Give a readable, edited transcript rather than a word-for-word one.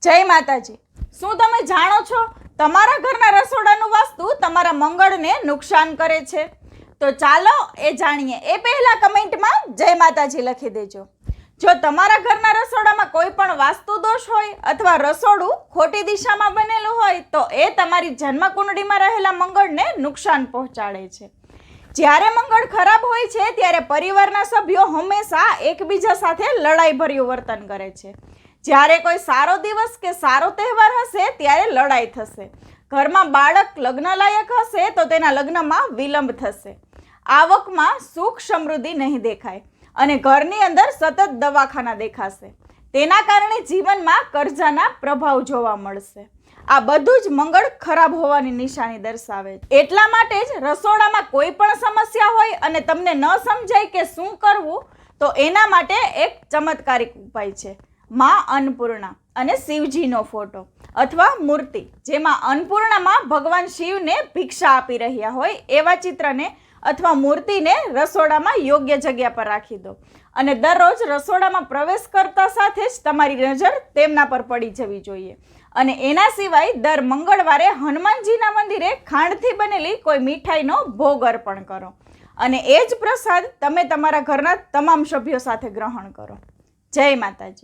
જય માતાજી। શું તમે જાણો છો તમારા ઘરના રસોડાનું વાસ્તુ તમારા મંગળને નુકસાન કરે છે? તો ચાલો એ જાણીએ। એ પહેલા કમેન્ટમાં જય માતાજી લખી દેજો। જો તમારા ઘરના રસોડામાં કોઈ પણ વાસ્તુ દોષ હોય અથવા રસોડું ખોટી દિશામાં બનેલું હોય તો એ તમારી જન્મકુંડળીમાં રહેલા મંગળને નુકસાન પહોંચાડે છે। જ્યારે મંગળ ખરાબ હોય છે ત્યારે પરિવારના સભ્યો હંમેશા એકબીજા સાથે લડાઈભર્યું વર્તન કરે છે। જ્યારે કોઈ સારો દિવસ કે સારો તહેવાર હશે ત્યારે લડાઈ થશે। ઘરમાં બાળક લગ્ન લાયક હશે તો તેના લગ્નમાં વિલંબ થશે। આવકમાં સુખ સમૃદ્ધિ નહીં દેખાય અને ઘરની અંદર સતત દવાખાના દેખાશે। તેના કારણે જીવનમાં કર્જાના પ્રભાવ જોવા મળશે। આ બધું જ મંગળ ખરાબ હોવાની નિશાની દર્શાવે છે। એટલા માટે જ રસોડામાં કોઈ પણ સમસ્યા હોય અને તમને ન સમજાય કે શું કરવું તો એના માટે એક ચમત્કારિક ઉપાય છે। માં અન્નપૂર્ણા અને શિવજીનો ફોટો અથવા મૂર્તિ, જેમાં અન્નપૂર્ણામાં ભગવાન શિવને ભિક્ષા આપી રહ્યા હોય એવા ચિત્રને અથવા મૂર્તિને રસોડામાં યોગ્ય જગ્યા પર રાખી દો અને દરરોજ રસોડામાં પ્રવેશ કરતા સાથે જ તમારી નજર તેમના પર પડી જવી જોઈએ। અને એના સિવાય દર મંગળવારે હનુમાનજીના મંદિરે ખાંડથી બનેલી કોઈ મીઠાઈનો ભોગ અર્પણ કરો અને એ જ પ્રસાદ તમે તમારા ઘરના તમામ સભ્યો સાથે ગ્રહણ કરો। જય માતાજી।